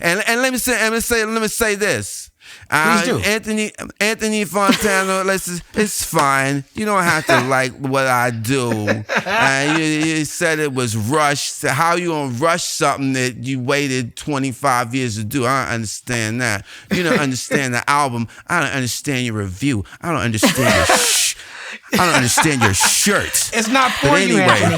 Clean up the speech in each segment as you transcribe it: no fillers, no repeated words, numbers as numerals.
And let me say this. Please do. Anthony Fantano, it's fine. You don't have to like what I do. You said it was rushed. So how you gonna rush something that you waited 25 years to do? I don't understand that. You don't understand the album. I don't understand your review. I don't understand your shirt. It's not for you, Anthony.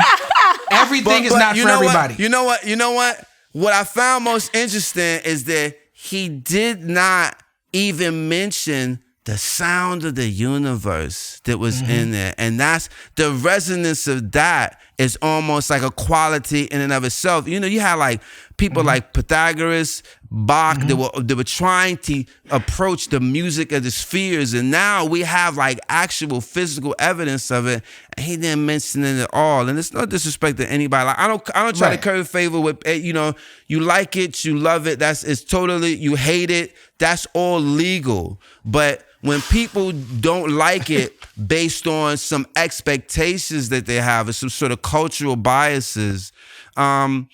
Everything is not for everybody. You know what? What I found most interesting is that he did not even mention the sound of the universe that was in there. And that's the resonance of that is almost like a quality in and of itself. You know, you had like people like Pythagoras, Bach, that were trying to approach the music of the spheres. And now we have like actual physical evidence of it. And he didn't mention it at all. And it's no disrespect to anybody. Like I don't try to curry favor with, you know, you like it, you love it. It's totally, you hate it. That's all legal. But when people don't like it based on some expectations that they have or some sort of cultural biases, I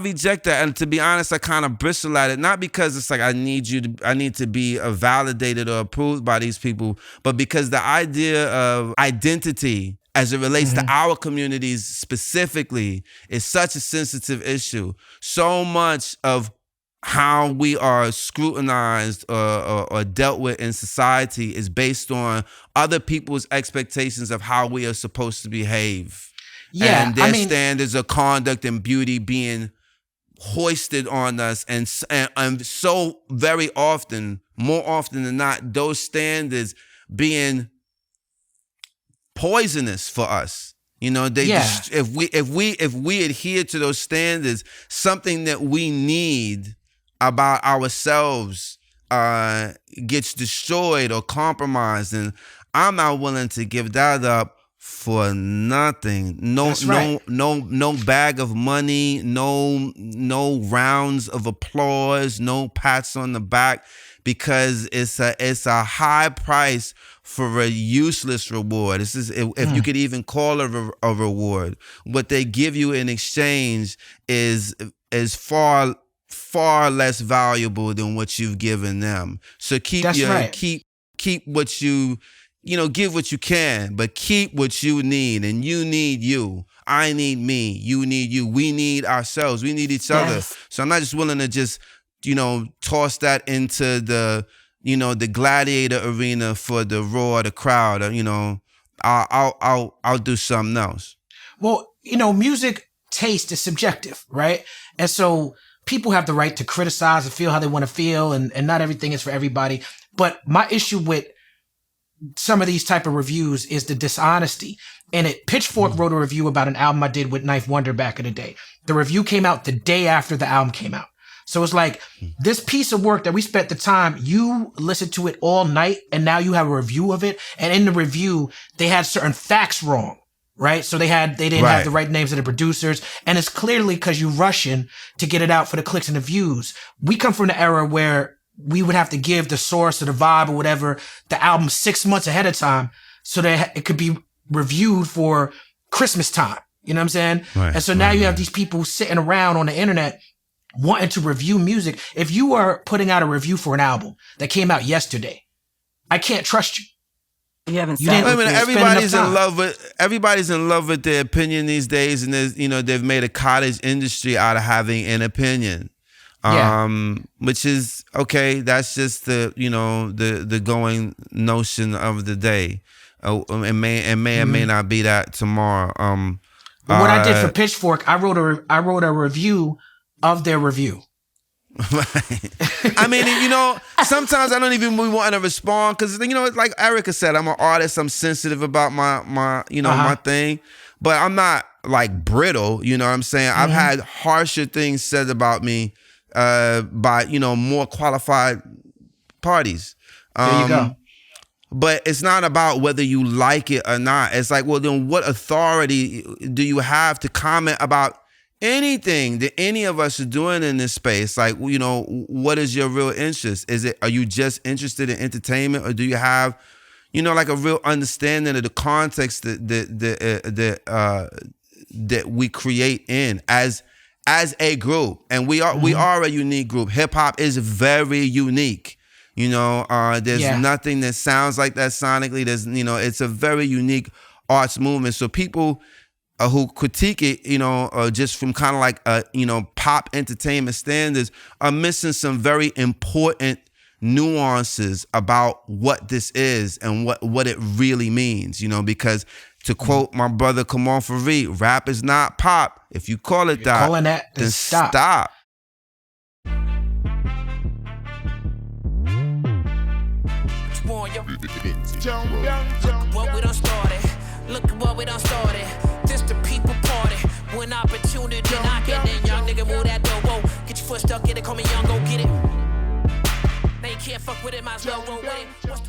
reject that. And to be honest, I kind of bristle at it, not because it's like I need to be validated or approved by these people, but because the idea of identity as it relates to our communities specifically is such a sensitive issue. So much of how we are scrutinized or dealt with in society is based on other people's expectations of how we are supposed to behave. Yeah, and their standards of conduct and beauty being hoisted on us. And so very often, more often than not, those standards being poisonous for us. You know, if we adhere to those standards, something that we need about ourselves gets destroyed or compromised, and I'm not willing to give that up for nothing. No bag of money, no rounds of applause, no pats on the back, because it's a high price for a useless reward. This is if you could even call it a reward. What they give you in exchange is far less valuable than what you've given them. So keep what you give what you can, but keep what you need. And you need you. I need me. You need you. We need ourselves. We need each other. So I'm not just willing to just, toss that into the gladiator arena for the roar of the crowd. I'll do something else. Well, music taste is subjective, right? And so people have the right to criticize and feel how they want to feel, and not everything is for everybody. But my issue with some of these type of reviews is the dishonesty. And Pitchfork wrote a review about an album I did with Knife Wonder back in the day. The review came out the day after the album came out. So it's like this piece of work that we spent the time, you listened to it all night, and now you have a review of it. And in the review, they had certain facts wrong, right? So they didn't have the right names of the producers. And it's clearly because you're rushing to get it out for the clicks and the views. We come from the era where we would have to give the source or the vibe or whatever, the album 6 months ahead of time so that it could be reviewed for Christmas time. You know what I'm saying? Right, and so now you have these people sitting around on the internet wanting to review music. If you are putting out a review for an album that came out yesterday, I can't trust you. You haven't. Everybody's in love with their opinion these days, and they've made a cottage industry out of having an opinion. Which is okay. That's just the going notion of the day. It may or may not be that tomorrow. What I did for Pitchfork, I wrote a review of their review. I mean, sometimes I don't even want to respond because like Erica said, I'm an artist. I'm sensitive about my my thing, but I'm not like brittle. You know what I'm saying? I've had harsher things said about me by more qualified parties. There you go. But it's not about whether you like it or not. It's like, well, then what authority do you have to comment about anything that any of us are doing in this space? Like, what is your real interest? Are you just interested in entertainment, or do you have, like a real understanding of the context that we create in as as a group, and we are a unique group. Hip hop is very unique. You know, there's nothing that sounds like that sonically. There's, you know, it's a very unique arts movement. So people who critique it, you know, just from kind of like, you know, pop entertainment standards, are missing some very important nuances about what this is and what it really means, you know, because to quote my brother Kamon Fareed, rap is not pop. If you call it that, then stop. What we done started. Look at what we done started. This the people party. When opportunity knocking, then young nigga move that door. Whoa, get your foot stuck in it, call me young, go get it. Now you can't fuck with it, might as well roll with it.